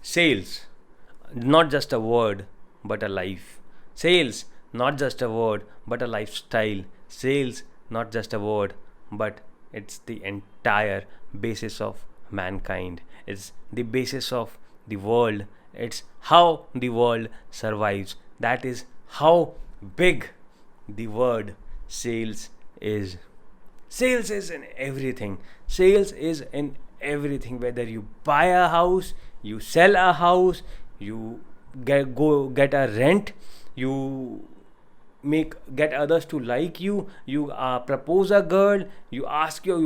Sales, not just a word, but a life. Sales, not just a word, but a lifestyle. Sales, not just a word, but it's the entire basis of mankind. It's the basis of the world. It's how the world survives. That is how big the word sales is. Sales is in everything. Sales is in everything. Whether you buy a house, you sell a house, you get a rent, you get others to like you, you propose a girl, you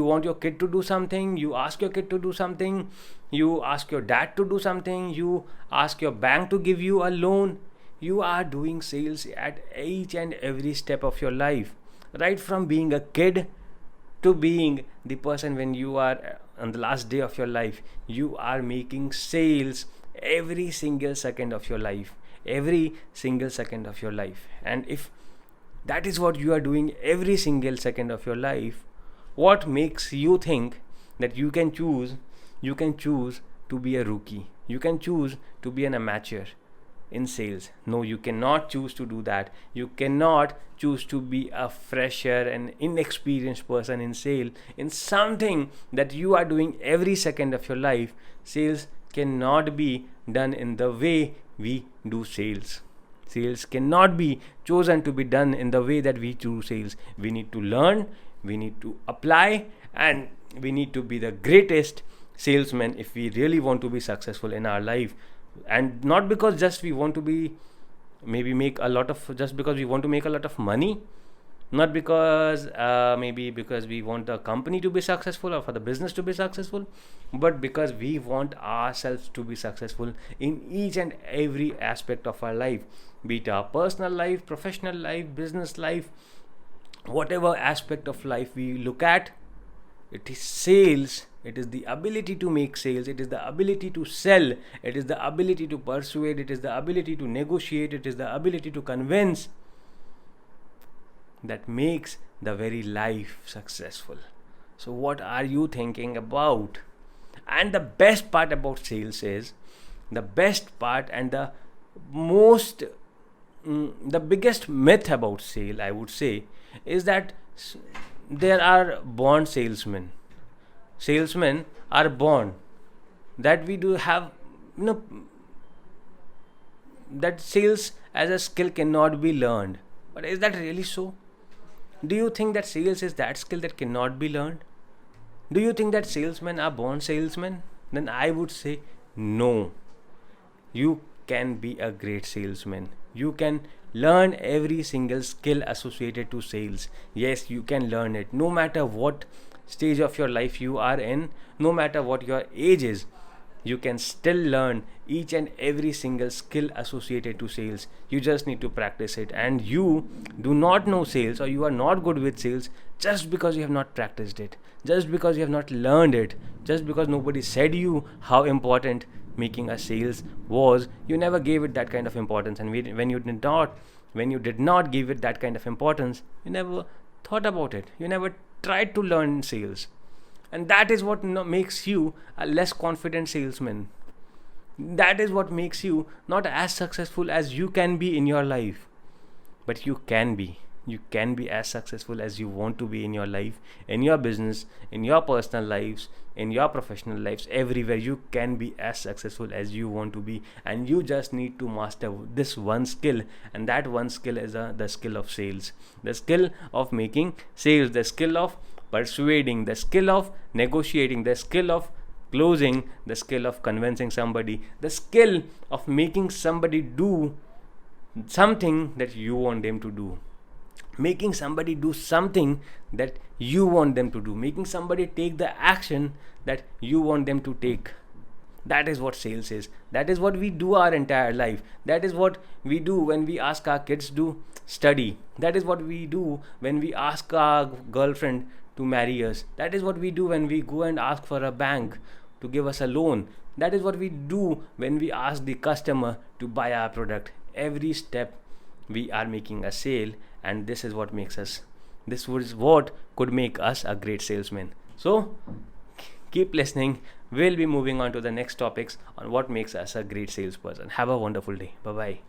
want your kid to do something, you ask your kid to do something, you ask your dad to do something, you ask your bank to give you a loan. You are doing sales at each and every step of your life, right from being a kid to being the person when you are on the last day of your life. You are making sales every single second of your life, every single second of your life. And if that is what you are doing every single second of your life, what makes you think that you can choose to be a rookie, you can choose to be an amateur in sales? No, you cannot choose to do that. You cannot choose to be a fresher and inexperienced person in sale in something that you are doing every second of your life. Sales cannot be done in the way we do sales. Sales cannot be chosen to be done in the way that we do sales. We need to learn, we need to apply, and we need to be the greatest salesman if we really want to be successful in our life. And not because just we want to be maybe make a lot of just because we want to make a lot of money, not because maybe because we want the company to be successful or for the business to be successful, but because we want ourselves to be successful in each and every aspect of our life, be it our personal life, professional life, business life, whatever aspect of life we look at. It is sales, it is the ability to make sales, it is the ability to sell, it is the ability to persuade, it is the ability to negotiate, it is the ability to convince that makes the very life successful. So what are you thinking about? And the best part about sales is, the best part and the most the biggest myth about sale, I would say, is that there are born salesmen. Salesmen are born. That we do have, that sales as a skill cannot be learned. But is that really so? Do you think that sales is that skill that cannot be learned? Do you think that salesmen are born salesmen? Then I would say no. You can be a great salesman. You can learn every single skill associated to sales. Yes, you can learn it no matter what stage of your life you are in, no matter what your age is. You can still learn each and every single skill associated to sales. You just need to practice it. And you do not know sales, or you are not good with sales, just because you have not practiced it, just because you have not learned it, just because nobody said you how important making a sales was. You never gave it that kind of importance. And when you did not give it that kind of importance, you never thought about it, you never tried to learn sales. And that is what makes you a less confident salesman. That is what makes you not as successful as you can be in your life. But you can be as successful as you want to be in your life, in your business, in your personal lives, in your professional lives. Everywhere you can be as successful as you want to be. And you just need to master this one skill. And that one skill is the skill of sales, the skill of making sales, the skill of persuading, the skill of negotiating, the skill of closing, the skill of convincing somebody, the skill of making somebody do something that you want them to do, making somebody do something that you want them to do, making somebody take the action that you want them to take. That is what sales is. That is what we do our entire life. That is what we do when we ask our kids to study. That is what we do when we ask our girlfriend to marry us. That is what we do when we go and ask for a bank to give us a loan. That is what we do when we ask the customer to buy our product. Every step we are making a sale, and this is what could make us a great salesman. So keep listening, we'll be moving on to the next topics on what makes us a great salesperson. Have a wonderful day. Bye bye.